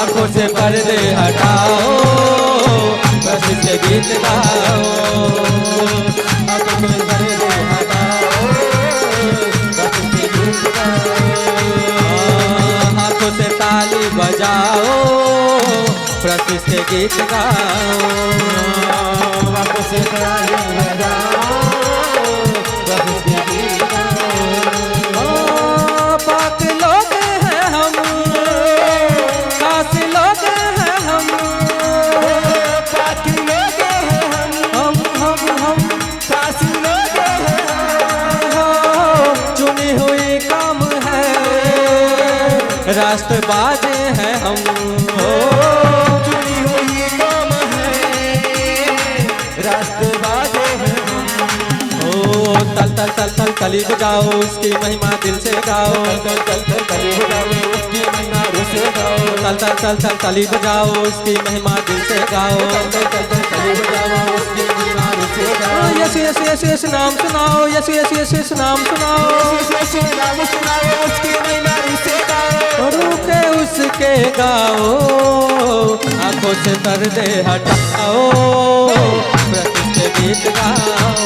आंखों से पर्दे हटाओ, प्रसिद्ध गीत गाओ। आंखों से पर्दे हटाओ, प्रसिद्ध गीत गाओ। हाथों से ताली बजाओ, प्रसिद्ध गीत गाओ। हाथों से ताली बजाओ, प्रसिद्ध गीत गाओ। पाक लोग हैं हम, खास लोग हैं हम, पाक लोग हैं हम खास लोग हैं। चुनी हुई काम है, राष्ट्रबाज हैं हम। चुनी हुई काम है, राष्ट्रबाज हैं हम। तल तल तल तल कली बजाओ, उसकी महिमा दिल से गाओ। तल तल तल कली बजाओ, उसकी महिमा दिल से गाओ। तल तल तल तल कली बजाओ, उसकी महिमा दिल से गाओ। तल तल तल तल कली बजाओ, उसकी महिमा दिल से गाओ। यीशु यीशु यीशु यीशु नाम सुनाओ, यीशु यीशु यीशु यीशु नाम सुनाओ। यीशु यीशु नाम सुनाओ, उसकी महिमा दिल से गाओ। रूखे उसके गाओ, आंखों से पर्दे हटाओ, प्रतिष्ठ गीत गाओ।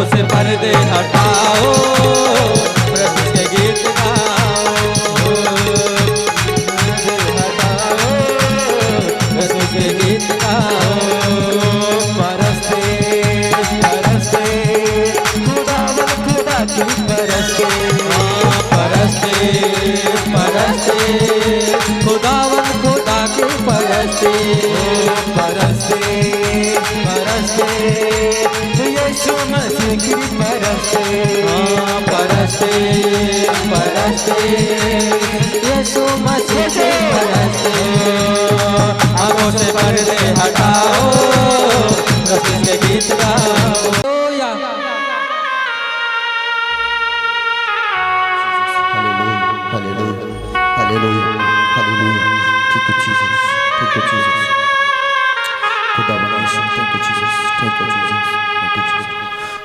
से पर्दे हटाओ, प्रभु के गीत गाओ। हटाओ, प्रभु के गीत गाओ। परस्ते परस्ते खुदावन खुदा की परस्ते। परस्ते परस्ते खुदावन खुदा की परस्ते। परस्ते परस्ते यीशु मसीह की परस्ते। परस्ते परस्ते यीशु मसीह की परस्ते। आंखों से पर्दे हटाओ, प्रसिद्ध गीत गाओ।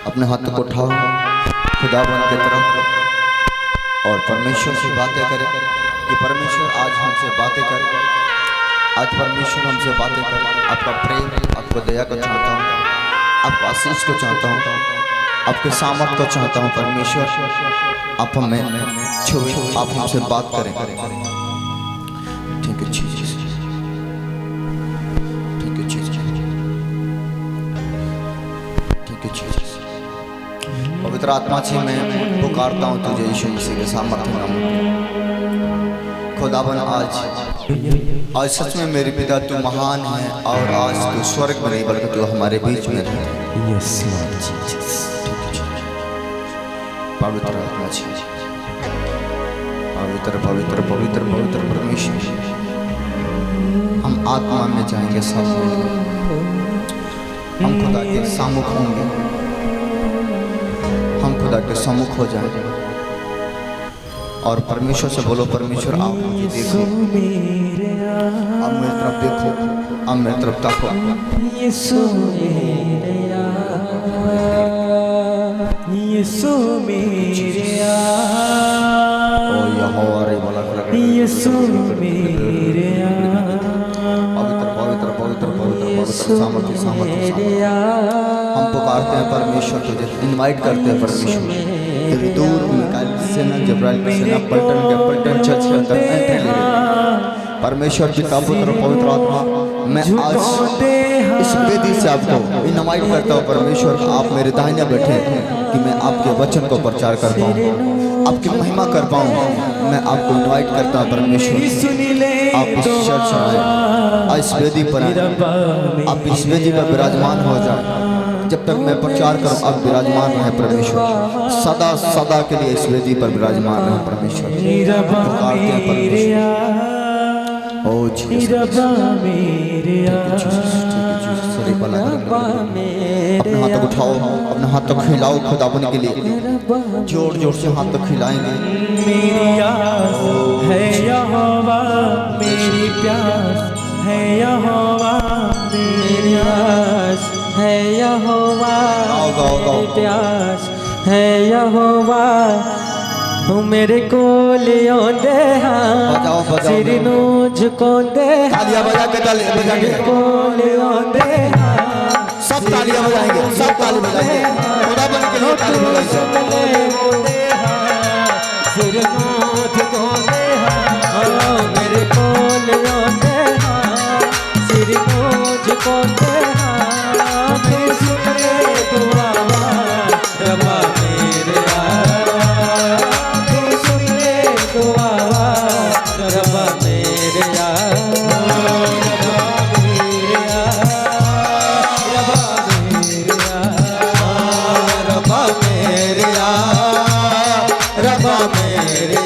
अपने हाथ को उठाओ खुदाबंद की तरफ और परमेश्वर से बातें करें कि परमेश्वर आज हमसे बातें कर। आज परमेश्वर हमसे बातें कर। आपका प्रेम, आपको दया को चाहता हूँ, आपको आशीष को चाहता हूँ, आपके सामर्थ को चाहता हूँ। परमेश्वर आप हमें छुए, आप हमसे बात करें। ठीक है जीसस, ठीक है जीसस, ठीक है जीसस। पवित्र आत्मा से मैं पुकारता हूँ तुझे यीशु मसीह के सामर्थ्य नाम में। खुदावन आज सच में मेरे पिता तू महान है और आज तू स्वर्ग में नहीं बल्कि तू हमारे बीच में रहता है। Yes Lord Jesus. पवित्र आत्मा जी, पवित्र पवित्र पवित्र पवित्र परमेश्वर, हम आत्मा में जाएंगे सब मिलकर। हम खुदा के सम्मुख होंगे, हम खुदा के सम्मुख हो जाएंगे और परमेश्वर से बोलो परमेश्वर आप मुझे देखो, आप मेरी तरफ देखो, आप मेरी तरफ ताको। यीशु मेरे यीशु मेरे ओ यहोवा रे बोला यीशु मेरे पवित्र पवित्र पवित्र पवित्र पवित्र सामर्थ्य सामर्थ्य। हम पुकारते हैं परमेश्वर, तुझे इनवाइट करते हैं परमेश्वर। तेरी दूर मिकाएल सेना जब्राइल सेना पलटन चर्च के अंदर एंट्री ले रहे। परमेश्वर पिता पुत्र पवित्र आत्मा, मैं आज इस वेदी से आपको इनवाइट करता हूँ परमेश्वर, आप मेरे दाहिने बैठे कि मैं आपके वचन को प्रचार कर पाऊँ, आपकी महिमा कर पाऊँ। मैं आपको इनवाइट करता हूँ परमेश्वर, आप इस चर्च में आए, इस वेदी पर आए, आप इस वेदी पर विराजमान हो जाए। जब तक मैं प्रचार करूं आप विराजमान रहे परमेश्वर, सदा सदा के लिए इस वेदी पर विराजमान रहे परमेश्वर। पुकारते हैं परमेश्वर, ओ जीसस अपने हाथों तक उठाओ, अपने हाथ तक हिलाओ खुदाबंद के लिए, जोर जोर से हाथ तक हिलाएंगे। मेरी आस है यहोवा, मेरी प्यास है यहोवा, मेरी आस है यहोवा, गाओ गाओ गाओ। प्यास है यहोवा, मेरे को लियो दे बजाओ, बजाओ। सिर नूझ को दे, तालियां बजा के, तालियां बजा के, को लियो दे, सब तालियां बजाएंगे, सब ताली बजाएंगे खुदाबंद के लिए, ताली बजाएंगे। सिर नूझ को दे, मेरे को लियो दे, सिर नूझ को दे, फिर सुन ले दुआ रब्बा मेरे रब्बा मेरे रब्बा मेरे रब्बा मेरे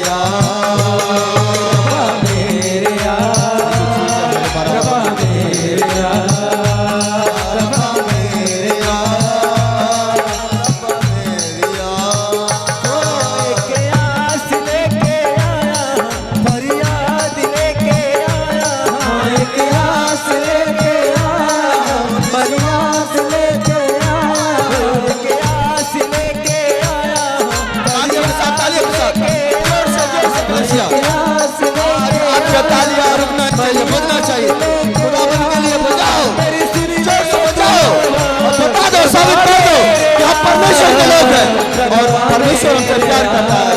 तालियां रुकना चाहिए, बजना चाहिए खुदाबंद के लिए। बजाओ, जोर से बजाओ और बता दो, साबित कर दो कि हम परमेश्वर के लोग हैं और परमेश्वर हमसे प्यार करता है।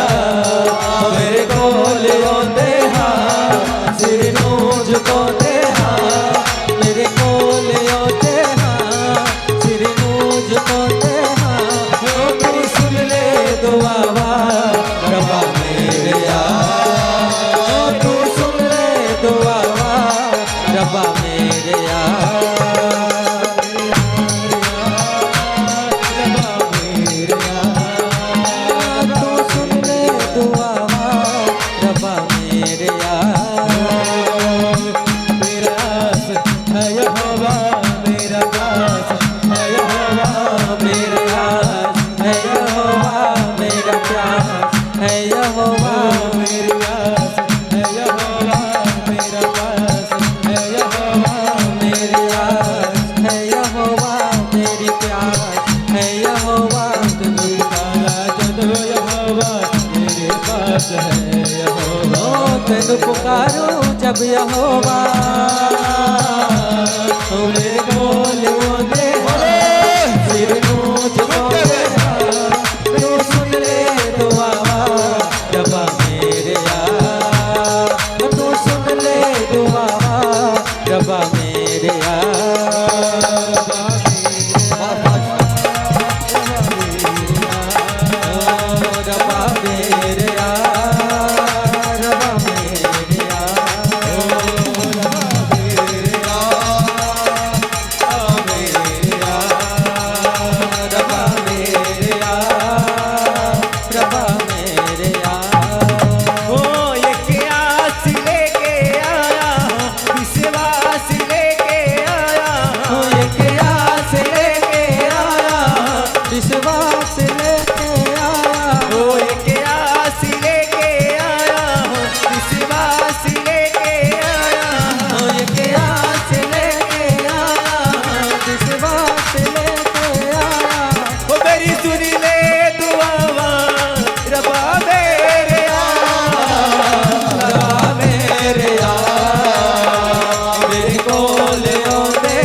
मेरे को लियो दे, सिर नूझ को दे, मेरे को लियो दे, सिर नूझ को दे, तू सुन ले दुआ रब्बा मेरे तू सुन ले दुआ रब्बा मेरे तू सुन ले दुआ रब्बा मेरे मेरा आस है यहोवा, मेरा प्यास है यहोवा, मेरे आस है यहोवा, मेरा प्यास है यहोवा, मेरी आस है यहोवा, मेरा प्यास है यहोवा, मेरी आस है यहोवा, मेरी प्यास है यहोवा, तुझे पाया जब यहोवा, मेरे पास है यहोवा। ओ तेनु पुकारो जब यहोवा, मेरे को लियो दे, सिर नूझ को दे, तू सुन ले दुआ रब्बा मेरे तू सुन ले दुआ रब्बा मेरे रब्बा मेरे रब्बा मेरे रब्बा मेरे रब्बा मेरे ओ एक आस लेके आया, विश्वास लेके आया, एक आस लेके आया, विश्वास लेके आया, ओ एक आस लेके आया, विश्वास लेके आया, एक आस लेके आया, विश्वास लेके आया, ओ मेरी सुन ले दुआवा रब्बा मेरे रब्बा मेरे मेरे को लियो दे,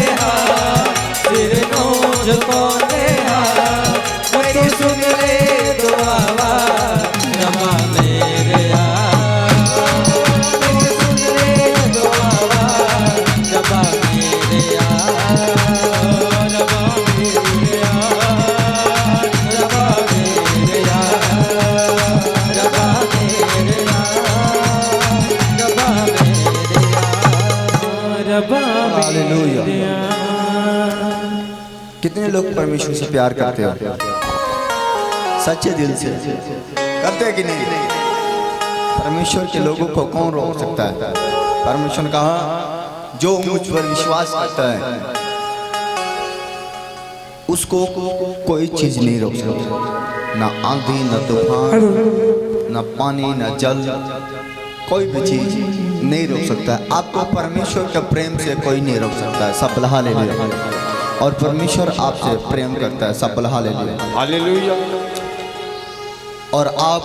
सिर नूझ को दे, तू सुन ले दुआ रब्बा मेरे तू सुन ले दुआ रब्बा मेरे रब्बा मेरे रब्बा मेरे रब्बा मेरे रब्बा मेरे रब्बा हालेलुया। कितने लोग परमेश्वर से प्यार करते हो? सच्चे दिल से करते कि नहीं? परमेश्वर के लोगों को कौन रोक सकता है? परमेश्वर ने कहा जो मुझ पर विश्वास करता है उसको कोई चीज नहीं रोक सकती, ना आंधी, ना तूफान, ना पानी, ना जल, कोई भी चीज नहीं रोक सकता है। आपको परमेश्वर के प्रेम से कोई नहीं रोक सकता है। सब बोलो हालेलुया। और परमेश्वर आपसे प्रेम करता है। सब बोलो हालेलुया। हालेलुया। और आप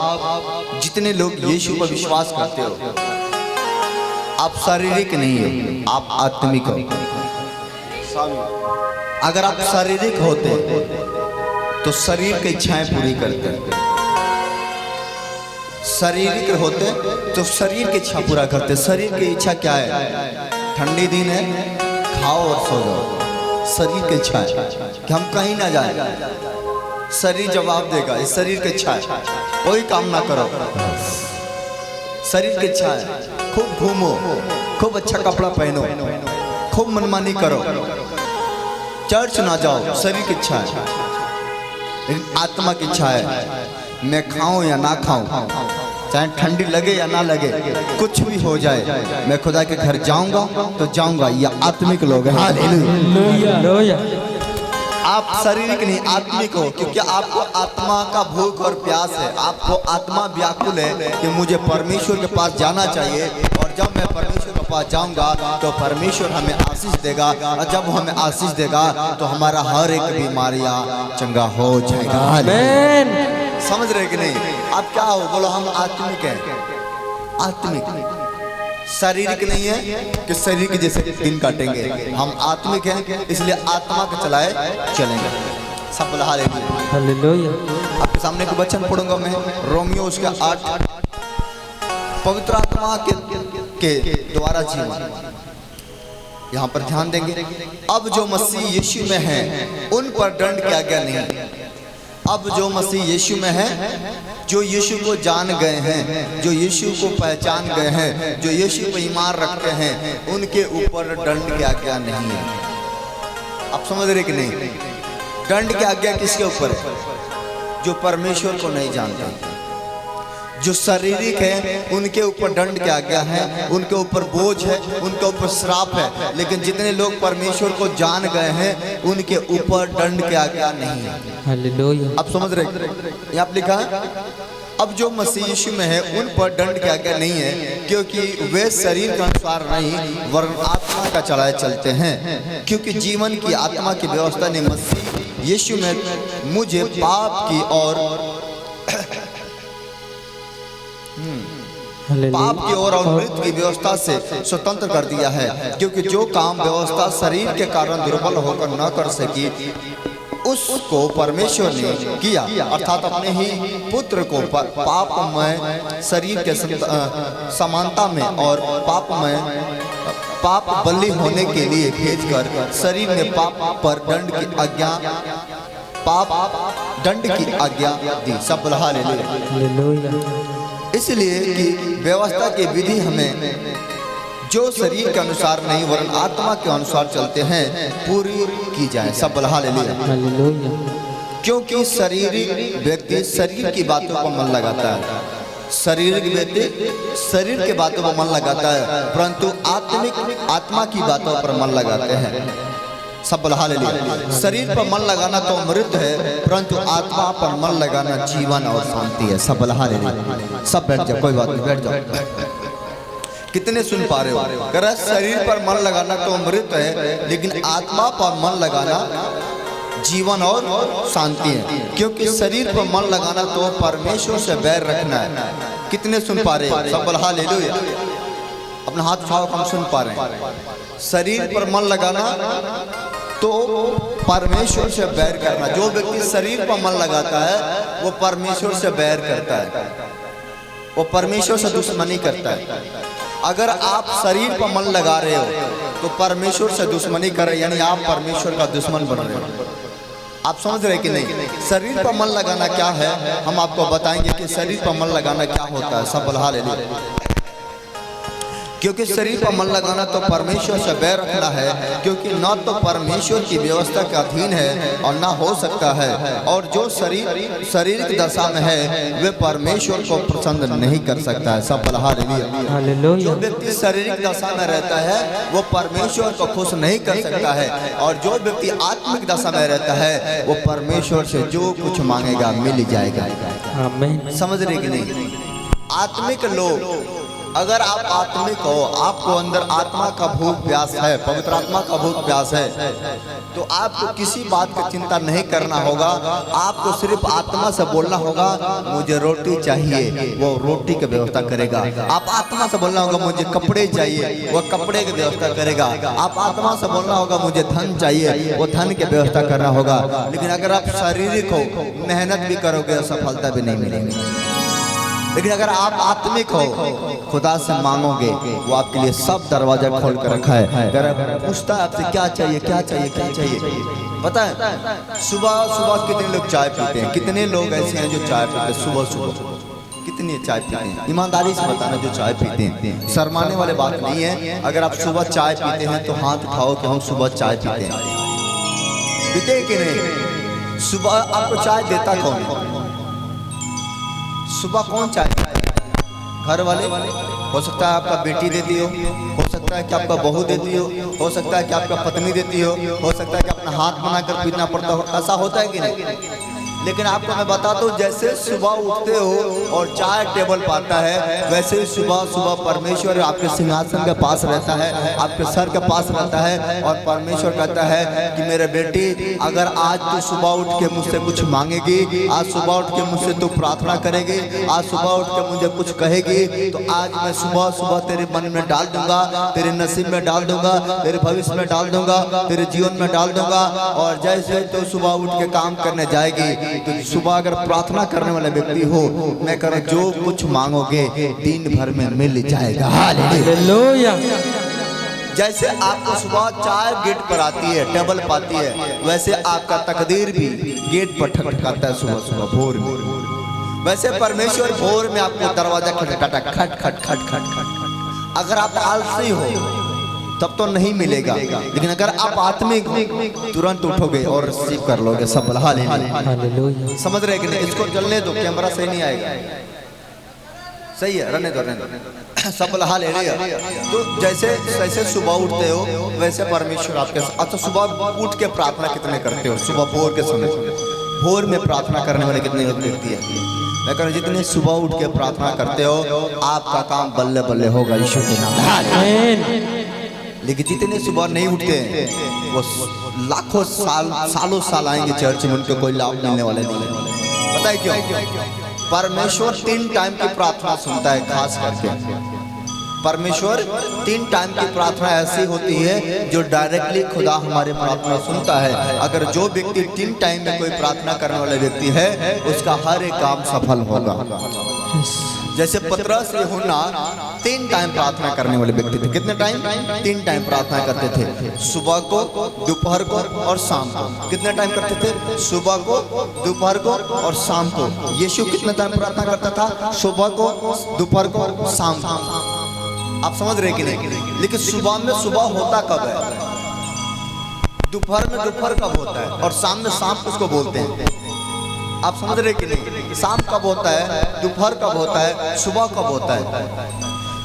जितने लोग यीशु पर विश्वास करते हो, आप शारीरिक नहीं हो, आप आत्मिक हो। अगर आप शारीरिक होते तो शरीर की इच्छाएं पूरी करते, शारीरिक होते तो शरीर की इच्छा पूरा करते। शरीर की इच्छा क्या है? ठंडी दिन है, खाओ और सो जाओ। शरीर की इच्छा है कि हम कहीं ना जाए, शरीर जवाब देगा। इस शरीर की इच्छा है, कोई काम ना करो। शरीर की इच्छा है खूब घूमो, खूब अच्छा कपड़ा पहनो, खूब मनमानी करो, चर्च ना जाओ। शरीर की इच्छा है। लेकिन आत्मा की इच्छा है, मैं खाऊं या ना खाऊं, चाहे ठंडी लगे या ना लगे, कुछ भी हो जाए, मैं खुदा के घर जाऊंगा तो जाऊंगा। ये आत्मिक लोग हैं। हालेलुया। आप शारीरिक नहीं, आत्मिक हो, क्योंकि आपको आत्मा का भूख और प्यास है। आपको आत्मा व्याकुल है कि मुझे परमेश्वर के पास जाना चाहिए, और जब मैं परमेश्वर के पास जाऊंगा तो परमेश्वर हमें आशीष देगा, और जब हमें आशीष देगा तो हमारा हर एक बीमारियां चंगा हो जाएगा। आमीन। समझ रहे कि नहीं? आप क्या हो? बोलो हम आत्मिक हैं। आत्मिक, शारीरिक नहीं है कि शरीर के जैसे दिन काटेंगे। हम आत्मिक हैं, इसलिए आत्मा के चलाए चलेंगे। सब बोला हालेलुया। आपके सामने को वचन पढ़ूंगा मैं, रोमियो उसका 8। पवित्र आत्मा के द्वारा जीवन, यहाँ पर ध्यान देंगे। अब जो मसीह यीशु में है उन पर दंड की आज्ञा नहीं। अब जो मसीह यीशु में है, जो यीशु को जान गए हैं, जो यीशु को पहचान गए हैं, जो यीशु पर ईमान रखते हैं, उनके ऊपर दंड की आज्ञा नहीं है। आप समझ रहे कि नहीं? दंड की आज्ञा किसके ऊपर है? जो परमेश्वर को नहीं जानते, जो शारीरिक है, उनके ऊपर दंड की आज्ञा है, उनके ऊपर बोझ है, उनके ऊपर श्राप है। लेकिन जितने लोग परमेश्वर को जान गए हैं, उनके ऊपर दंड की आज्ञा नहीं है। हालेलुया। आप समझ रहे? यहाँ पे लिखा है, अब जो मसीह यीशु में है उन पर दंड की आज्ञा नहीं है, क्योंकि वे शरीर के अनुसार नहीं वरन आत्मा का चलाए चलते हैं। क्योंकि जीवन की आत्मा की व्यवस्था ने मसीह यीशु में मुझे पाप की और मृत्यु की व्यवस्था से स्वतंत्र कर दिया है। क्योंकि जो काम व्यवस्था शरीर के कारण दुर्बल होकर न कर सकी, उसको परमेश्वर ने किया, अर्थात अपने ही पुत्र को पापमय शरीर के समानता में और पाप बलि होने के लिए भेजकर शरीर ने पाप पर दंड की आज्ञा दी। सब बोलो हालेलुया। इसलिए कि व्यवस्था की विधि हमें जो शरीर के अनुसार नहीं वरन आत्मा के अनुसार चलते हैं पूरी की जाए। सब बोलो हालेलुया। क्योंकि शारीरिक व्यक्ति शरीर की बातों पर मन लगाता है, शारीरिक व्यक्ति शरीर के बातों पर मन लगाता है, परंतु आत्मा की बातों पर मन लगाते हैं। सब बोलो हालेलुया। शरीर पर मन लगाना तो मृत्यु है, परंतु आत्मा पर मन लगाना जीवन और शांति है। सब बोलो हालेलुया। सब बैठ जाओ, कोई बात नहीं, बैठ जाओ। कितने सुन पा रहे हो? कह रहा शरीर पर मन लगाना तो मृत्यु है, लेकिन आत्मा पर मन लगाना जीवन और शांति है। क्योंकि शरीर पर मन लगाना तो परमेश्वर से बैर रखना है। कितने सुन पा रहे हो? सब बोलो हालेलुया। अपना हाथ उठाओ, हम सुन पा रहे हैं। शरीर पर मन लगाना तो परमेश्वर से बैर करना। जो व्यक्ति शरीर पर मन लगाता है वो परमेश्वर से बैर करता है, वो परमेश्वर से दुश्मनी करता है। अगर आप शरीर पर मन लगा रहे हो तो परमेश्वर से दुश्मनी कर रहे, यानी आप परमेश्वर का दुश्मन बन रहे हो। आप समझ रहे कि नहीं? शरीर पर मन लगाना क्या है, हम आपको बताएंगे कि शरीर पर मन लगाना क्या होता है। सब बोलो हालेलुया। क्योंकि शरीर पर मन लगाना तो परमेश्वर से बैर रखना है, क्योंकि न तो परमेश्वर की व्यवस्था के अधीन है और ना हो सकता है। और जो शरीर की दशा में है वे परमेश्वर को प्रसन्न नहीं कर सकता है। सब हालेलुया। जो व्यक्ति शारीरिक दशा में रहता है वो परमेश्वर को खुश नहीं कर सकता है, और जो व्यक्ति आत्मिक दशा में रहता है वो परमेश्वर से जो कुछ मांगेगा मिल जाएगा। समझ रहे कि नहीं? आत्मिक लोग, अगर आप आत्मिक हो, आपको अंदर आत्मा का भूख प्यास है, पवित्र आत्मा का भूख प्यास है, तो आपको किसी बात की चिंता नहीं करना होगा। आपको सिर्फ आत्मा से बोलना होगा मुझे रोटी चाहिए, वो रोटी की व्यवस्था करेगा। आप आत्मा से बोलना होगा मुझे कपड़े चाहिए, वो कपड़े की व्यवस्था करेगा। आप आत्मा से बोलना होगा मुझे धन चाहिए, वो धन की व्यवस्था करना होगा। लेकिन अगर आप शारीरिक हो, मेहनत भी करोगे सफलता भी नहीं मिलेगी। लेकिन अगर आप आत्मिक हो, खुदा से मांगोगे, वो आपके लिए सब दरवाजा खोल कर रखा है। अगर पूछता है आपसे क्या चाहिए, क्या चाहिए, क्या चाहिए, पता है सुबह सुबह कितने लोग चाय पीते हैं? कितने लोग ऐसे हैं जो चाय पीते हैं सुबह सुबह? कितने चाय पीते हैं? ईमानदारी से बताना जो चाय पीते हैं। शर्माने वाले बात नहीं है। अगर आप सुबह चाय पीते हैं तो हाथ उठाओ कि हम सुबह चाय पीते हैं। पीते कि नहीं? सुबह आपको चाय देता कौन है? सुबह कौन चाय पीता है? घर वाले। हो सकता है आपका बेटी देती हो सकता है कि आपका बहू देती हो सकता है कि आपका पत्नी देती हो सकता है कि अपना हाथ बनाकर पीना पड़ता हो। ऐसा होता है कि नहीं? लेकिन आपको मैं बताता हूँ, जैसे सुबह उठते हो और चाय टेबल पाता है, वैसे ही सुबह सुबह परमेश्वर आपके सिंहासन के पास रहता है, आपके सर के पास रहता है, और परमेश्वर कहता है कि मेरे बेटी, अगर आज तू सुबह उठ के मुझसे कुछ मांगेगी, आज सुबह उठ के मुझसे तू प्रार्थना करेगी, आज सुबह उठ के मुझे कुछ कहेगी, तो आज मैं सुबह सुबह तेरे मन में डाल दूंगा, तेरे नसीब में डाल दूंगा, तेरे भविष्य में डाल दूंगा, तेरे जीवन में डाल दूंगा। और जैसे तो सुबह उठ के काम करने जाएगी, तो सुबह अगर प्रार्थना करने वाले व्यक्ति हो, मैं कह रहा जो कुछ मांगोगे दिन भर में मिल जाएगा। हालेलुया। जैसे आपको सुबह चाय गेट पर आती है, टेबल पाती है, वैसे आपका तकदीर भी गेट पर ठकठकाता है सुबह सुबह भोर में। वैसे परमेश्वर भोर में आपको दरवाजा खटखटाता, खट खट खट खट खट। अगर आप आलसी हो तब तो नहीं मिलेगा, लेकिन अगर आप आत्मिक तुरंत उठोगे और रिसीव कर लोगे। सब हालेलुया। समझ रहे कि नहीं? इसको चलने दो, कैमरा सही नहीं आएगा। सही है, रहने दो, रहने दो। सब हालेलुया। तो जैसे जैसे सुबह उठते हो वैसे परमेश्वर आपके। अच्छा, सुबह उठ के प्रार्थना कितने करते हो? सुबह भोर के समय, भोर में प्रार्थना करने वाले कितने व्यक्ति हैं? मैं कह रहा जितने सुबह उठ के प्रार्थना करते हो आपका काम बल्ले बल्ले होगा यीशु के नाम। लेकिन जितने सुबह नहीं उठते हैं वो लाखों सालों साल आएंगे चर्च में, उनको कोई लाभ मिलने वाले नहीं है। पता है क्यों? परमेश्वर 3 टाइम की प्रार्थना सुनता है। खास करके परमेश्वर 3 टाइम की प्रार्थना ऐसी होती है जो डायरेक्टली खुदा हमारे प्रार्थना सुनता है। अगर जो व्यक्ति 3 टाइम में कोई प्रार्थना करने वाला व्यक्ति है उसका हर एक काम सफल होगा। जैसे पतरस यूहन्ना 3 टाइम प्रार्थना करने वाले व्यक्ति थे। कितने टाइम? 3 टाइम प्रार्थना करते थे, सुबह को, दोपहर को और शाम को। कितने टाइम करते थे? सुबह को, दोपहर को और शाम को। यीशु कितने टाइम प्रार्थना करता था? सुबह को, दोपहर को, शाम को। आप समझ रहे कि नहीं? लेकिन सुबह में सुबह होता कब है? दोपहर में दोपहर कब होता है? और शाम में शाम किसको बोलते हैं? आप समझ रहे कि नहीं? शाम कब होता है, दोपहर कब होता है, सुबह कब होता है?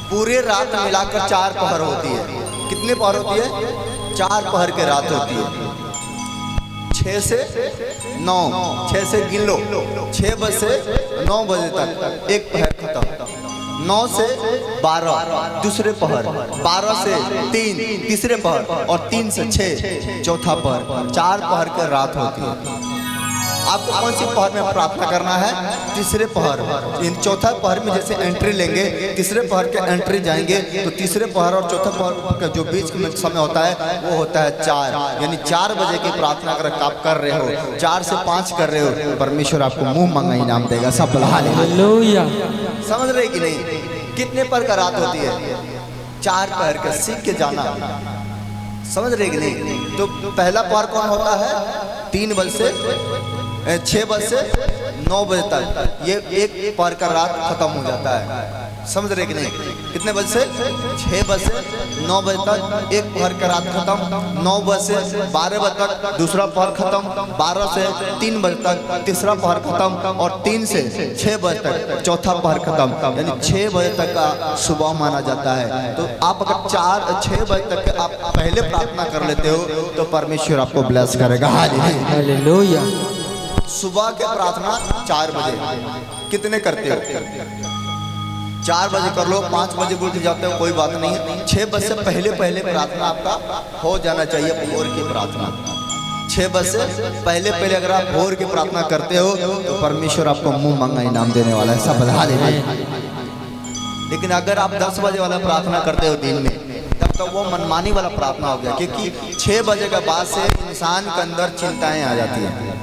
पूरे रात मिलाकर 4 पहर होती है। कितने पहर होती है? 4 पहर के रात होती है। 6 से 9, 6 से गिन लो, 6 बजे से 9 बजे तक एक पहर खत्म। 9 से 12 दूसरे पहर, 12 से 3 तीसरे पहर, और 3 से 6 चौथा पहर। 4 पहर के रात होती है। आपको कौन सी पहर में प्रार्थना करना है? तीसरे पहर। इन चौथा पहर में जैसे एंट्री लेंगे, तीसरे पहर के एंट्री जाएंगे, तो तीसरे पहर और चौथा पहर का जो बीच में समय होता है वो होता है 4, यानी 4 बजे की प्रार्थना अगर आप कर रहे हो, 4 से 5 कर रहे हो, परमेश्वर आपको मुंह मांगा इनाम देगा। सब हालेलुया। समझ रहे कि नहीं? कितने पहर का रात होती है? 4 पहर का। सीख के जाना। समझ रहे कि नहीं? तो पहला पहर कौन होता है? 3 बजे से 6 बजे से 9 बजे तक, ये एक पहर का रात खत्म हो जाता है। समझ रहे कि नहीं? कितने बजे से? 6 बजे से 9 बजे तक एक पहर का रात खत्म, 9 बजे से 12 बजे तक दूसरा पहर खत्म, 12 से 3 बजे तक तीसरा पहर खत्म, और 3 से 6 बजे तक चौथा पहर खत्म। यानी 6 बजे तक का सुबह माना जाता है। तो आप अगर 4-6 बजे तक आप पहले प्रार्थना कर लेते हो तो परमेश्वर आपको ब्लेस करेगा। हालेलुया। सुबह के प्रार्थना 4 बजे कितने करते हो? 4 बजे कर लो, 5 बजे उठ जाते हो, कोई बात नहीं है। 6 बजे से पहले प्रार्थना आपका हो जाना चाहिए। भोर की प्रार्थना 6 बजे से पहले अगर आप भोर की प्रार्थना करते हो तो परमेश्वर आपको मुंह मांगा इनाम देने वाला है। सब बता दे भाई। लेकिन अगर आप 10 बजे वाला प्रार्थना करते हो दिन में, तब तो वो मनमानी वाला प्रार्थना हो गया, क्योंकि 6 बजे के बाद से इंसान के अंदर चिंताएं आ जाती हैं।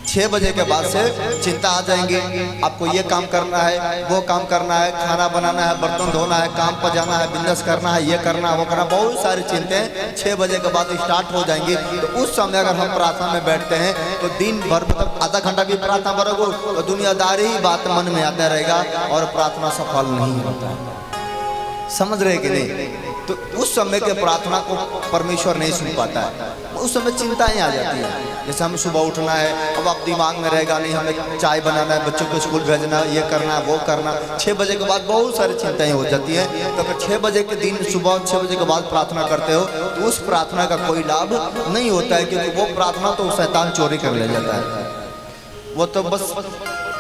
6 बजे के बाद से चिंता आ जाएंगे। आपको ये काम करना है, वो काम करना है, खाना बनाना है, बर्तन धोना है, काम पर जाना है, बिजनेस करना है, ये करना है, वो करना, बहुत सारी चिंताएं 6 बजे के बाद स्टार्ट हो जाएंगी। तो उस समय अगर हम प्रार्थना में बैठते हैं तो दिन भर मतलब आधा घंटा भी प्रार्थना करोगे तो दुनियादारी ही बात मन में आता रहेगा और प्रार्थना सफल नहीं होता। समझ रहे कि नहीं? तो उस समय के प्रार्थना को परमेश्वर नहीं सुन पाता है। उस समय चिंताएं आ जाती हैं। जैसे हम सुबह उठना है, अब आप दिमाग में रहेगा नहीं, हमें चाय बनाना है, बच्चों को स्कूल भेजना है, ये करना है, वो करना। 6 बजे के बाद बहुत सारी चिंताएं हो जाती हैं। तो अगर 6 बजे के दिन सुबह 6 बजे के बाद प्रार्थना करते हो तो उस प्रार्थना का कोई लाभ नहीं होता है, क्योंकि वो प्रार्थना तो शैतान चोरी कर ले जाता है। वो तो बस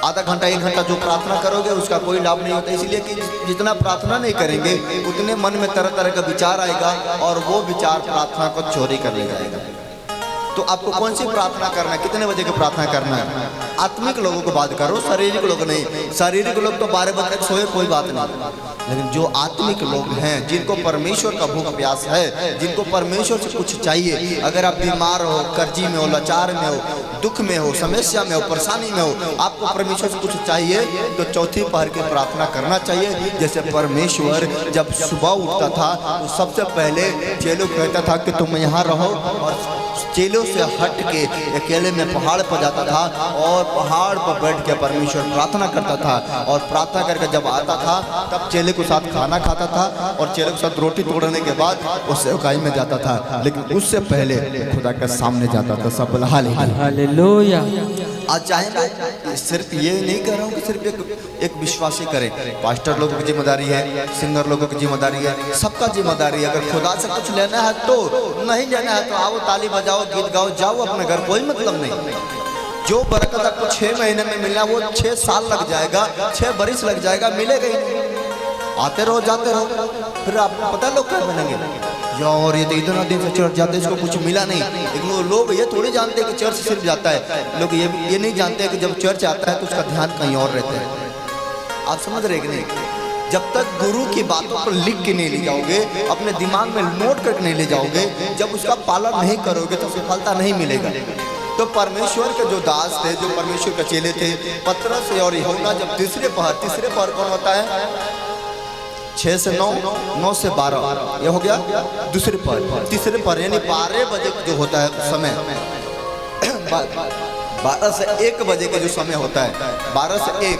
आधा घंटा 1 घंटा जो प्रार्थना करोगे उसका कोई लाभ नहीं होता। इसलिए कि जितना प्रार्थना नहीं करेंगे उतने मन में तरह तरह का विचार आएगा और वो विचार प्रार्थना को चोरी कर ले जाएगा। तो आपको कौन सी प्रार्थना करना है? कितने बजे की प्रार्थना करना है? आत्मिक लोगों को बात करो, शारीरिक लोग नहीं। शारीरिक लोग तो 12 बजे तक सोए, कोई बात नहीं। लेकिन जो आत्मिक लोग हैं, जिनको परमेश्वर का भूख प्यास है, जिनको परमेश्वर से कुछ चाहिए, अगर आप बीमार हो, कर्जी में हो, लाचार में हो, दुख में हो, समस्या में हो, परेशानी में हो, आपको परमेश्वर से कुछ चाहिए तो चौथी पहर की प्रार्थना करना चाहिए। जैसे परमेश्वर जब सुबह उठता था तो सबसे पहले चेलों को कहता था कि तुम यहाँ रहो, और चेलों से हट के अकेले में पहाड़ पर जाता था और पहाड़ पर बैठ के परमेश्वर प्रार्थना करता था। और प्रार्थना करके जब आता था तब चेले के साथ खाना खाता था और चेले के साथ रोटी तोड़ने के बाद वो सेवकाई में जाता था। लेकिन उससे पहले खुदा के सामने जाता था। सब हालेलुया। आज चाहे मैं सिर्फ ये नहीं कह रहा हूँ कि सिर्फ एक विश्वासी करे। पास्टर लोगों की जिम्मेदारी है, सिंगर लोगों की जिम्मेदारी है, सबका जिम्मेदारी है। अगर खुदा से कुछ लेना है तो, नहीं लेना है तो आओ, ताली बजाओ, गीत गाओ, जाओ अपने घर, कोई मतलब नहीं। जो बरकत आपको 6 महीने में मिलना वो 6 साल लग जाएगा, 6 बरिस लग जाएगा, मिलेगा ही नहीं। आते रहो, जाते रहो, फिर आपको पता लोग क्या बनेंगे। और ये तो इतना दिन से चर्च जाते हैं, इसको कुछ मिला नहीं। लेकिन वो लोग ये थोड़ी जानते हैं कि चर्च सिर्फ जाता है। लोग ये नहीं जानते कि जब चर्च आता है तो उसका ध्यान कहीं और रहता है। आप समझ रहे कि नहीं? जब तक गुरु की बातों को लिख के नहीं ले जाओगे, अपने दिमाग में नोट करके नहीं ले जाओगे, जब उसका पालन नहीं करोगे तो सफलता नहीं मिलेगा। तो परमेश्वर के जो दास थे, जो परमेश्वर के चेले थे, पतरस और यूहन्ना, जब तीसरे पहर कौन होता है? 6 से 9, 9 से 12, ये हो गया दूसरे पहर। तीसरे पहर यानी 12 बजे जो होता है समय, 12 से 1 बजे के जो समय होता है, 12 से 1,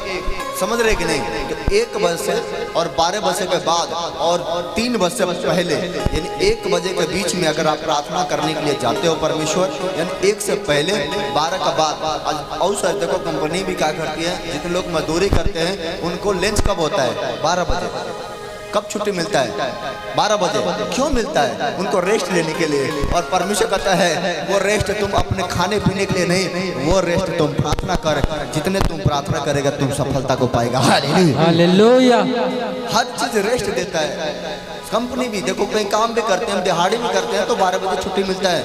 समझ रहे कि नहीं? तो 1 बजे से और 12 बजे के बाद और 3 बजे से पहले, यानी 1 बजे के बीच में अगर आप प्रार्थना करने के लिए जाते हो परमेश्वर, यानी 1 से पहले 12 का बाद। और सर देखो, कंपनी भी क्या करती है, जितने लोग मजदूरी करते हैं उनको लंच कब होता है? 12 बजे। कब छुट्टी मिलता है? 12 बजे। क्यों मिलता है? उनको रेस्ट लेने के लिए। और परमेश्वर कहता है वो रेस्ट तुम अपने खाने पीने के लिए नहीं, वो रेस्ट तुम प्रार्थना कर। जितने तुम प्रार्थना करेगा तुम सफलता को पाएगा। हालेलुया। हर चीज रेस्ट देता है। कंपनी भी देखो, कहीं काम भी करते हैं, दिहाड़ी भी करते हैं तो 12 बजे छुट्टी मिलता है।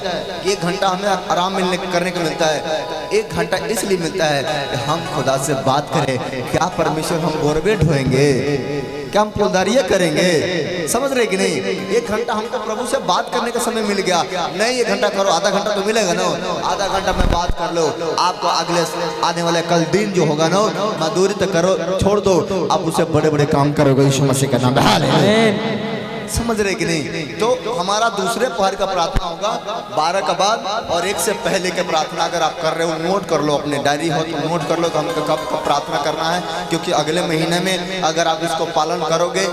1 घंटा हमें आराम करने को मिलता है। 1 घंटा इसलिए मिलता है कि हम खुदा से बात करें। क्या परमेश्वर हम गोरबे ढोएंगे? क्या हम फौलदारियाँ करेंगे? समझ रहे कि नहीं? 1 घंटा हमको प्रभु से बात करने का समय मिल गया। नहीं 1 घंटा करो, आधा घंटा तो मिलेगा ना। आधा घंटा में बात कर लो, आपको अगले आने वाले कल दिन जो होगा ना, मजदूरी तो करो, छोड़ दो, आप उससे बड़े बड़े काम करोगे। यीशु मसीह का नाम। समझ रहे कि नहीं? तो हमारा दूसरे पहर का प्रार्थना होगा 12 के बाद और 1 से पहले के प्रार्थना। अगर आप कर रहे हो नोट कर लो, अपने डायरी हो तो नोट कर लो कि हमको कब कब प्रार्थना करना है, क्योंकि अगले महीने में अगर आप इसको पालन करोगे,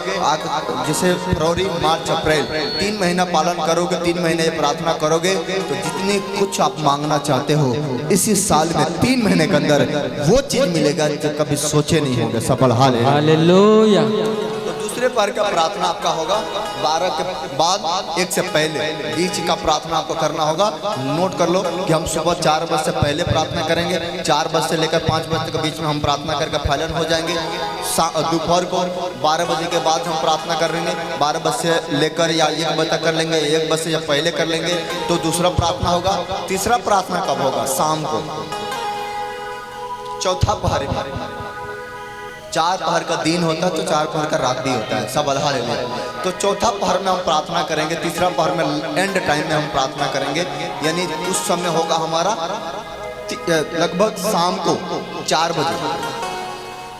जैसे फरवरी मार्च अप्रैल 3 महीना पालन करोगे, 3 महीने प्रार्थना करोगे, तो जितने कुछ आप मांगना चाहते हो इसी साल में 3 महीने के अंदर वो चीज मिलेगा जो कभी सोचे नहीं होंगे। सफल हालेलुया। तो दूसरे पहर का प्रार्थना आपका होगा 12 के बाद 1 से पहले, बीच का प्रार्थना आपको करना होगा। नोट कर लो कि हम सुबह 4 बजे से पहले प्रार्थना करेंगे, 4 बजे से लेकर 5 बजे तक के बीच में हम प्रार्थना करके फाइनल हो जाएंगे। दोपहर को 12 बजे के बाद हम प्रार्थना कर लेंगे, 12 बजे से लेकर या 1 बजे तक कर लेंगे, 1 बजे से या पहले कर लेंगे। तो दूसरा प्रार्थना होगा। तीसरा प्रार्थना कब होगा? शाम को, चौथा पहर में। 4 पहर का दिन होता है तो 4 पहर का रात भी होता है। सब अल्लाह ले। तो चौथा पहर में हम प्रार्थना करेंगे, तीसरा पहर में एंड टाइम में हम प्रार्थना करेंगे, यानी उस समय होगा हमारा लगभग शाम को 4 बजे,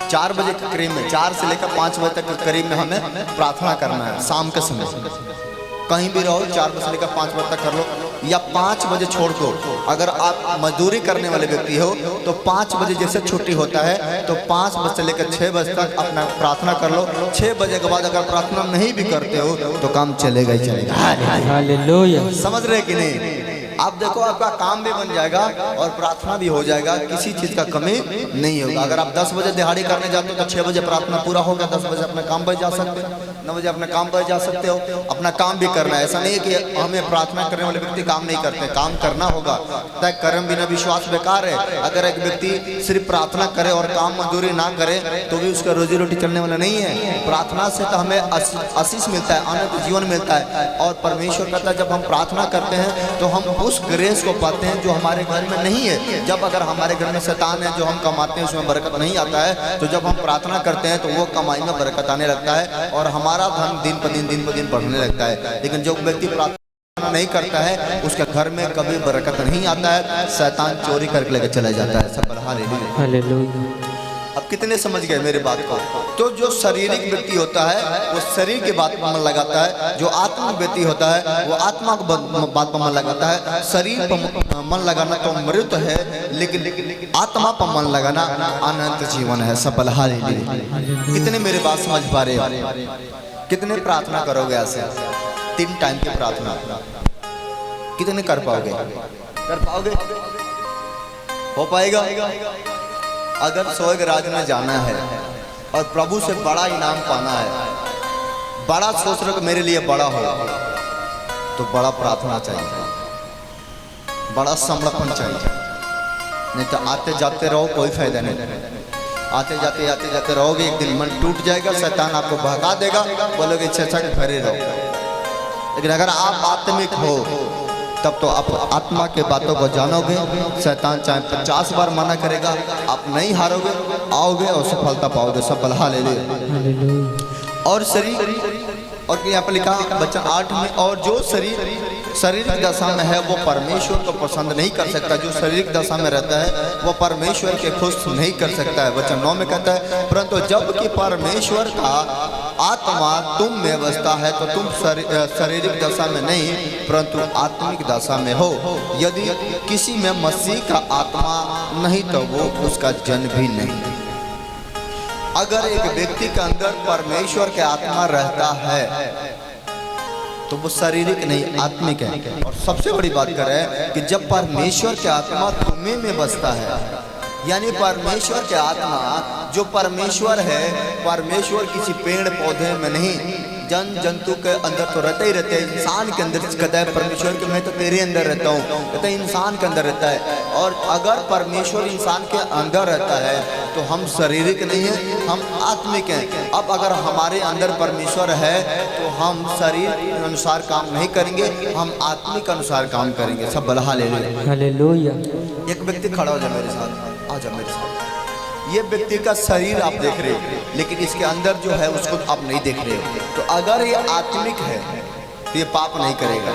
4 बजे के करीब में, 4 से लेकर 5 बजे तक के करीब में हमें प्रार्थना करना है। शाम के समय कहीं भी रहो, 4 बजे से लेकर 5 बजे तक कर लो, या 5 बजे छोड़ दो। अगर आप मजदूरी करने वाले व्यक्ति हो तो 5 बजे जैसे छुट्टी होता है तो 5 बजे से लेकर 6 बजे तक अपना प्रार्थना कर लो। 6 बजे के बाद अगर प्रार्थना नहीं भी करते हो तो काम चलेगा ही चलेगा। हालेलुया। समझ रहे कि नहीं? आप देखो, आपका काम भी बन जाएगा और प्रार्थना भी हो जाएगा, किसी चीज का कमी नहीं होगा। अगर आप 10 बजे दिहाड़ी करने जाते हो तो 6 बजे प्रार्थना पूरा होगा, 10 बजे अपने काम पर जा सकते हो, 9 बजे अपने काम पर जा सकते हो। अपना काम भी करना है, ऐसा नहीं है कि हमें प्रार्थना करने वाले व्यक्ति काम नहीं करते, काम करना होगा। तय कर्म बिना विश्वास बेकार है। अगर एक व्यक्ति सिर्फ प्रार्थना करे और काम मजदूरी ना करे तो भी उसका रोजी रोटी चलने वाला नहीं है। प्रार्थना से तो हमें आशीष मिलता है, अनंत जीवन मिलता है। और परमेश्वर कहता है जब हम प्रार्थना करते हैं तो हम उस ग्रेस को पाते हैं जो हमारे घर में नहीं है। जब अगर हमारे घर में शैतान है, जो हम कमाते हैं उसमें बरकत नहीं आता है, तो जब हम प्रार्थना करते हैं तो वो कमाई में बरकत आने लगता है और हमारा धन दिन पर दिन बढ़ने लगता है। लेकिन जो व्यक्ति प्रार्थना नहीं करता है उसके घर में कभी बरकत नहीं आता है, शैतान चोरी करके लेकर चला जाता है। सब हालेलुया। अब कितने समझ गए मेरी बात को? तो जो शारीरिक व्यक्ति होता है वो शरीर के बात पर मन लगाता है, जो आत्मिक व्यक्ति होता है वो आत्मा की बात पर मन लगाता है। शरीर पर मन लगाना तो मृत्यु है, लेकिन आत्मा पर मन लगाना अनंत जीवन है। सफल हालेलुया। कितने मेरी बात समझ पा रहे हो? कितने प्रार्थना करोगे ऐसे? 3 टाइम की प्रार्थना कितने कर पाओगे? कर पाओगे? हो पाएगा? अगर स्वर्ग राज में जाना है और प्रभु से बड़ा इनाम पाना है, बड़ा सोच रहे मेरे लिए बड़ा हो, तो बड़ा प्रार्थना चाहिए, बड़ा समर्पण चाहिए। नहीं तो आते जाते रहो, कोई फायदा नहीं। आते जाते रहोगे, एक दिन मन टूट जाएगा, शैतान आपको बहका देगा, बोलोगे अच्छा के घरे रहो। लेकिन अगर आप आत्मिक हो तब तो आप आत्मा के बातों को जानोगे। शैतान चाहे 50 बार मना करेगा, आप नहीं हारोगे, आओगे और सफलता पाओगे। सफल हालेलुया। और शरीर, और यहाँ पर लिखा वचन 8 में, और जो शारीरिक दशा में है वो परमेश्वर को पसंद नहीं कर सकता। जो शारीरिक दशा में रहता है वो परमेश्वर के खुश नहीं कर सकता है। वचन 9 में कहता है, परंतु जब कि परमेश्वर का आत्मा तुम में बसता है तो तुम शारीरिक दशा में नहीं परंतु आत्मिक दशा में हो। यदि किसी में मसीह का आत्मा नहीं तो वो उसका जन भी नहीं। अगर एक व्यक्ति के अंदर परमेश्वर के आत्मा रहता है तो वो शारीरिक नहीं, आत्मिक है। और सबसे बड़ी बात करें कि जब परमेश्वर के आत्मा तुम्हें में बसता है, यानी परमेश्वर के आत्मा, जो परमेश्वर है, परमेश्वर किसी पेड़ पौधे में नहीं, जन जंतु के अंदर तो रहते ही रहते हैं। इंसान के अंदर कहता है परमेश्वर के मैं तो तेरे अंदर रहता हूँ, कहता है इंसान के अंदर रहता है। और अगर परमेश्वर इंसान के अंदर रहता है तो हम शारीरिक नहीं है, हम आत्मिक हैं। अब अगर हमारे अंदर परमेश्वर है तो हम शरीर के अनुसार काम नहीं करेंगे, हम आत्मिक अनुसार काम करेंगे। सब बला हालेलुया। एक व्यक्ति खड़ा हो जाए मेरे साथ, आ जाओ मेरे साथ। ये व्यक्ति का शरीर आप देख रहे हो लेकिन इसके अंदर जो है उसको आप नहीं देख रहे हो। तो अगर ये आत्मिक है तो ये पाप नहीं करेगा।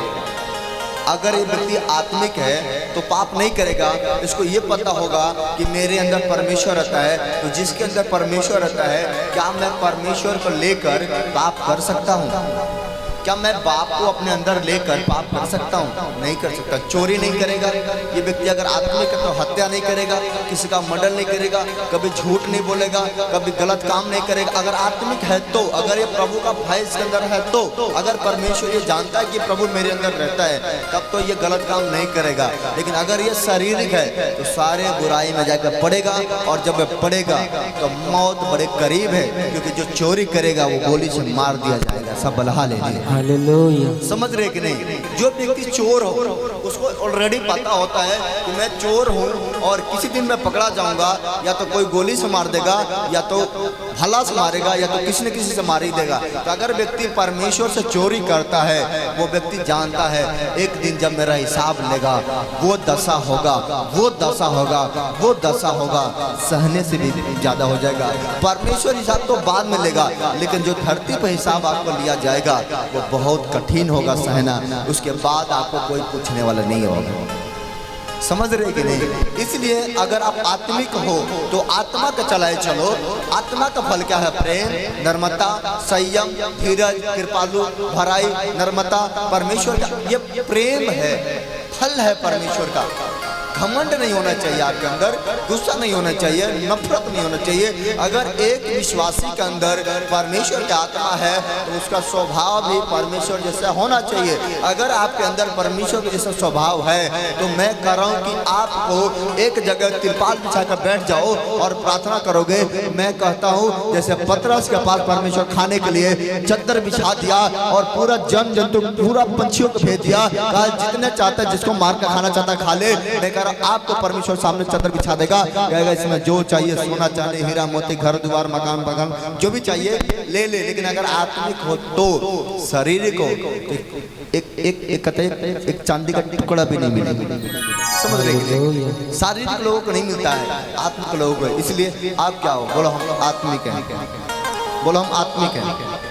अगर ये व्यक्ति आत्मिक है तो पाप नहीं करेगा। इसको ये पता होगा कि मेरे अंदर परमेश्वर रहता है। तो जिसके अंदर परमेश्वर रहता है, क्या मैं परमेश्वर को लेकर पाप कर सकता हूँ? क्या मैं बाप को अपने अंदर लेकर पाप कर सकता हूँ? नहीं कर सकता। चोरी नहीं करेगा ये व्यक्ति अगर आत्मिक है तो हत्या नहीं करेगा, किसी का मर्डर नहीं करेगा, कभी झूठ नहीं बोलेगा, कभी गलत काम नहीं करेगा। अगर आत्मिक है तो, अगर ये प्रभु का भय इसके अंदर है तो, अगर परमेश्वर ये जानता है कि प्रभु मेरे अंदर रहता है, तब तो ये गलत काम नहीं करेगा। लेकिन अगर ये शारीरिक है तो सारे बुराई में जाकर पड़ेगा, और जब वह पड़ेगा तो मौत बड़े करीब है, क्योंकि जो चोरी करेगा वो गोली से मार दिया जाएगा। सब बलहा ले लिया। हालेलुया। समझ रहे कि नहीं? जो व्यक्ति चोर हो उसको ऑलरेडी पता होता है कि मैं चोर हूँ और किसी दिन मैं पकड़ा जाऊंगा, या तो कोई गोली से मार देगा, या तो भला से मारेगा, या तो किसी न किसी से मार ही देगा। तो अगर व्यक्ति परमेश्वर से चोरी करता है, वो व्यक्ति जानता है एक दिन जब मेरा हिसाब लेगा वो दशा होगा, वो दशा होगा, वो दशा होगा, सहने से भी ज्यादा हो जाएगा। परमेश्वर हिसाब तो बाद में लेगा, लेकिन जो धरती पर हिसाब आपको लिया जाएगा वो बहुत कठिन होगा सहना। उसके बाद आपको कोई पूछने वाला नहीं होगा। समझ रहे कि नहीं? इसलिए अगर आप आत्मिक हो तो आत्मा का चलाए चलो। आत्मा का फल क्या है? प्रेम, नर्मता, संयम, धीरज, कृपालु, भराई, नर्मता। परमेश्वर का ये प्रेम है, फल है परमेश्वर का। घमंड नहीं होना चाहिए आपके अंदर, गुस्सा नहीं होना चाहिए, नफरत नहीं होना चाहिए। अगर एक विश्वासी के अंदर परमेश्वर की आत्मा है तो उसका स्वभाव भी परमेश्वर जैसा होना चाहिए। अगर आपके अंदर परमेश्वर के जैसा स्वभाव है तो मैं कह रहा हूँ कि आपको एक जगह तिरपाल बिछाकर बैठ जाओ और प्रार्थना करोगे। मैं कहता हूँ जैसे पतरस के पास परमेश्वर खाने के लिए चद्दर बिछा दिया और पूरा जन जंतु, पूरा पंछियों को भेज दिया, कहा जितने चाहता है, जिसको मार कर खाना चाहता खा ले। मैं आपको परमेश्वर सामने चद्दर बिछा देगा, कहेगा इसमें जो चाहिए, सोना चांदी, हीरा मोती, घर द्वार, मकान बगल, जो भी चाहिए ले ले। लेकिन अगर आत्मिक हो तो शारीरिक हो एक चांदी का टुकड़ा भी नहीं मिलेगा। समझ रहे? शारीरिक लोगों को नहीं मिलता है, आत्मिक लोगों को। इसलिए आप क्या हो? बोलो हम आत्मिक हैं, बोलो हम आत्मिक हैं।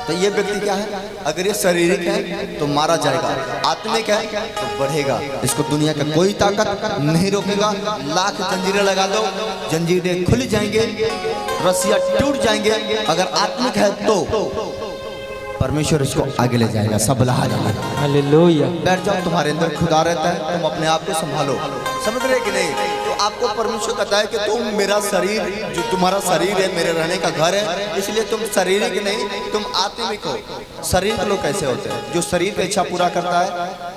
तो ये व्यक्ति क्या है? अगर ये शारीरिक है तो मारा जाएगा, आत्मिक है तो बढ़ेगा। इसको दुनिया का कोई ताकत नहीं रोकेगा। लाख जंजीरें लगा दो, जंजीरें खुल जाएंगे, रस्सियां टूट जाएंगे। अगर आत्मिक है तो परमेश्वर इसको आगे ले जाएगा। सब लहा जाएगा। हालेलुया। बैठ जाओ, तुम्हारे अंदर खुदा रहता है, तुम अपने आप को संभालो। समझ रहे कि नहीं? तो आपको परमेश्वर कहता है कि तुम मेरा शरीर, जो तुम्हारा शरीर है मेरे रहने का घर है, इसलिए तुम शारीरिक नहीं, तुम आत्मिक हो। शरीर के लोग कैसे होते हैं? जो शरीर की इच्छा पूरा करता है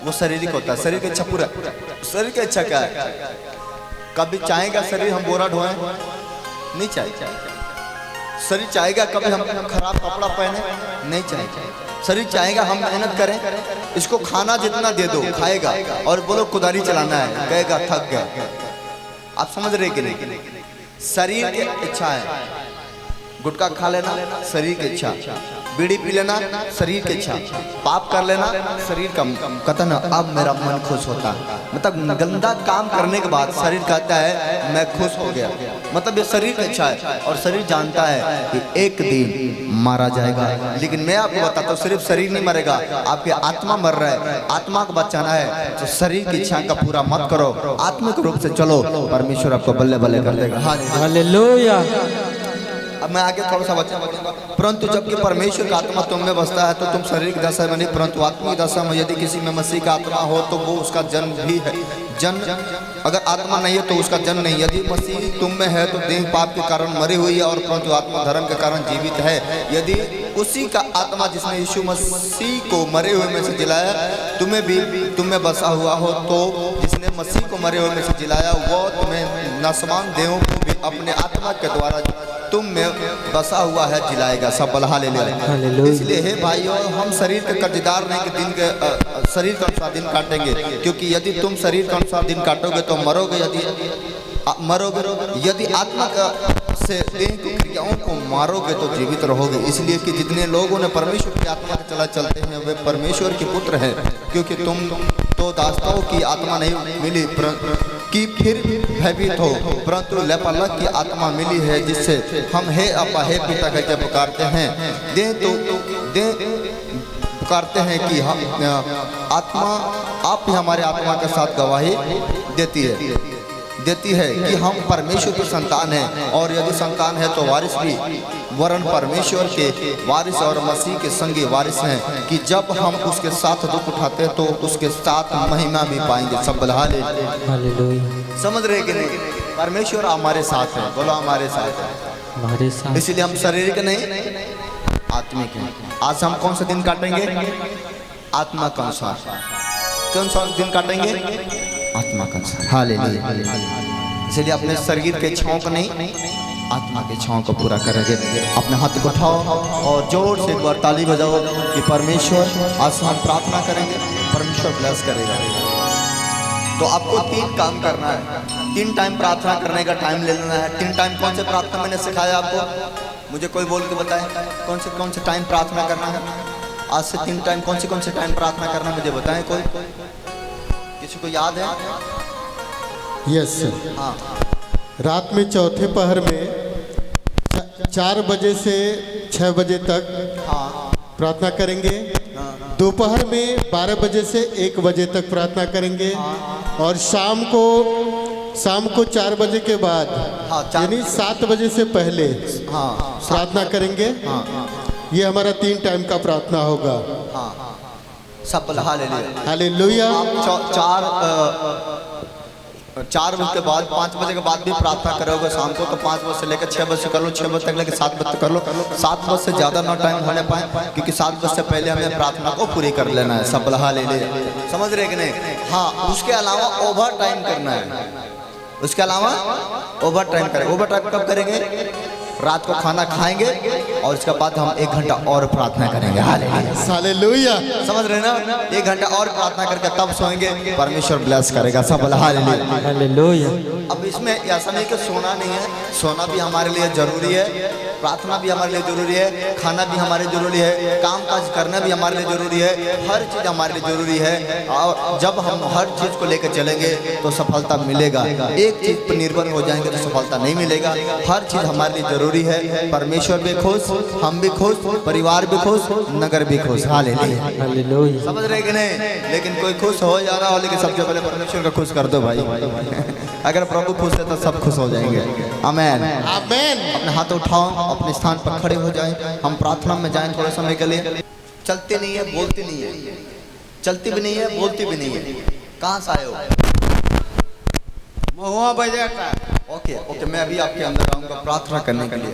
वो शारीरिक होता है। शरीर की इच्छा पूरा, शरीर की इच्छा क्या है? कभी चाहेगा शरीर हम बोरा ढोएं? नहीं चाहेगा। शरीर चाहेगा कभी हम खराब कपड़ा पहने? नहीं चाहेगा। शरीर चाहेगा हम मेहनत करें, इसको खाना जितना दे दो खाएगा, और बोलो कुदारी चलाना है, कहेगा थक गया। आप समझ रहे कि नहीं? शरीर की इच्छा है, गुटखा खा लेना शरीर की इच्छा, बीड़ी पी लेना शरीर की इच्छा, पाप कर लेना शरीर का कथन, अब मेरा मन खुश होता है। मतलब गंदा काम करने के बाद शरीर कहता है मैं खुश हो गया। मतलब ये शरीर की इच्छा है, और शरीर जानता है कि एक दिन मारा जाएगा। लेकिन मैं आपको बताता हूँ सिर्फ शरीर नहीं मरेगा, आपकी आत्मा मर रहा है। आत्मा को बचाना है तो शरीर की इच्छा का पूरा मत करो, आत्मिक रूप से चलो, परमेश्वर आपको बल्ले बल्ले कर देगा। हाँ, हालेलुया। अब मैं आगे थोड़ा सा बचा, परंतु जबकि परमेश्वर का आत्मा तुम में बसता है तो तुम शरीर की दशा में नहीं परंतु आत्मिक दशा में। यदि किसी में मसीह का आत्मा हो तो वो उसका जन्म भी है। अगर आत्मा नहीं है तो उसका जन्म नहीं। यदि मसीह तुम में है तो देह पाप के कारण मरी हुई है, और परंतु आत्मा धर्म के कारण जीवित है। यदि उसी का आत्मा जिसने यीशु मसीह को मरे हुए में से जिलाया तुम में बसा हुआ हो, तो जिसने मसीह को मरे हुए में से जिलाया वो तुम्हें नासमान देहों को भी अपने आत्मा के द्वारा तुम में बसा हुआ है जिलाएगा। सब बलहा ले ले। इसलिए हे भाइयों, हम शरीर के कर्जदार नहीं कि दिन के शरीर के अनुसार दिन काटेंगे, क्योंकि यदि तुम शरीर के अनुसार दिन काटोगे तो मरोगे। यदि आत्मा का से देह की क्रियाओं को मारोगे तो जीवित रहोगे। इसलिए कि जितने लोगों ने परमेश्वर की आत्मा के चला चलते हैं वे परमेश्वर के पुत्र हैं। क्योंकि तुम तो दासताओं की आत्मा नहीं मिली कि फिर भयभीत हो, परंतु लेपालक की आत्मा मिली है जिससे हम हे अपा हे पिता कहकर पुकारते हैं। दे पुकारते हैं कि हम आत्मा आप ही हमारे आत्मा के साथ गवाही देती है। देती है कि हम परमेश्वर की संतान हैं, और यदि संतान है तो वारिस भी, वरन परमेश्वर के वारिस और मसीह के संगी वारिस हैं, कि जब हम उसके साथ दुख उठाते हैं तो उसके साथ महिमा भी पाएंगे। सब बोल हालेलुया। समझ रहे कि नहीं? परमेश्वर हमारे साथ है, बोलो हमारे साथ है। हमारे साथ इसलिए हम शारीरिक नहीं आत्मिक हैं। आज हम कौन सा दिन काटेंगे? आत्मा का अनुसार। कौन सा दिन काटेंगे? आत्मा का अनुसार। हालेलुया। इसलिए अपने शरीर के इच्छाओं को नहीं, आत्मा के इच्छाओं को पूरा करेंगे। अपने हाथ को उठाओ और जोर से एक बार ताली बजाओ कि परमेश्वर, आज हम प्रार्थना करेंगे, परमेश्वर ब्लेस करेगा। तो आपको 3 काम करना है। 3 टाइम प्रार्थना करने का टाइम ले लेना है। 3 टाइम कौन से प्रार्थना मैंने सिखाया आपको? मुझे कोई बोल के बताए कौन से टाइम प्रार्थना करना है? आज से 3 टाइम कौन से टाइम प्रार्थना करना, मुझे बताएं। कोई किसी को याद है? यस। हाँ, रात में चौथे पहर में 4 बजे से 6 बजे तक हाँ, प्रार्थना करेंगे। दोपहर में 12 बजे से 1 बजे तक प्रार्थना करेंगे, और शाम को 4 बजे के बाद, हाँ, 4 यानी 7 बजे से पहले हाँ, प्रार्थना करेंगे। ये हमारा 3 टाइम का प्रार्थना होगा। हाँ, सब बोला हालेलुया। हालेलुया। आप 4 बजे के बाद, 5 बजे के बाद भी प्रार्थना करोगे शाम को, तो 5 बजे से लेकर 6 बजे कर लो, 6 बजे तक लेकर 7 बजे तक कर लो। 7 बजे से ज़्यादा ना टाइम होने पाए, क्योंकि 7 बजे से पहले हमें प्रार्थना को पूरी कर लेना है। सब हालेलुया। समझ रहे कि नहीं? हाँ, उसके अलावा ओवर टाइम करना है। उसके अलावा ओवर टाइम करेंगे। ओवर टाइम कब करेंगे? रात को खाना खाएंगे और इसके बाद हम 1 घंटा और प्रार्थना करेंगे। हालेलुया। समझ रहे ना? 1 घंटा और प्रार्थना करके तब सोएंगे, परमेश्वर ब्लेस करेगा। सब हालेलुया। हालेलुया। अब इसमें ऐसा नहीं कि सोना नहीं है, सोना भी हमारे लिए जरूरी है, प्रार्थना भी हमारे लिए जरूरी है, खाना भी हमारे लिए जरूरी है, काम काज करना भी हमारे लिए जरूरी है, हर चीज़ हमारे लिए जरूरी है। और जब हम हर चीज़ को लेकर चलेंगे तो सफलता मिलेगा। एक चीज़ पर निर्भर हो जाएंगे तो सफलता नहीं मिलेगा। हर चीज़ हमारे लिए जरूरी है। परमेश्वर भी खुश, हम भी खुश, परिवार भी खुश, नगर भी खुश। हालेलुया। हालेलुया। समझ रहे कि नहीं? लेकिन कोई खुश हो जा रहा हो, लेकिन सबसे पहले परमेश्वर को खुश कर दो भाई। अगर प्रभु खुश है तो सब खुश हो जाएंगे। आमेन। आमेन। अपने हाथ उठाओ, अपने स्थान पर खड़े हो जाएं। हम प्रार्थना में जाएं थोड़े समय के लिए। चलती नहीं है, बोलती नहीं है, चलती भी नहीं है, बोलती भी नहीं है। कहाँ से आए हो? महुआ बाजार का। ओके ओके, मैं अभी आपके अंदर आऊंगा प्रार्थना करने के लिए।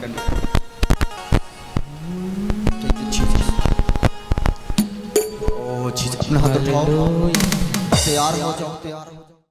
ओ चीज अपने हाथ उठाओ, तैयार हो जाओ, तैयार हो जाओ।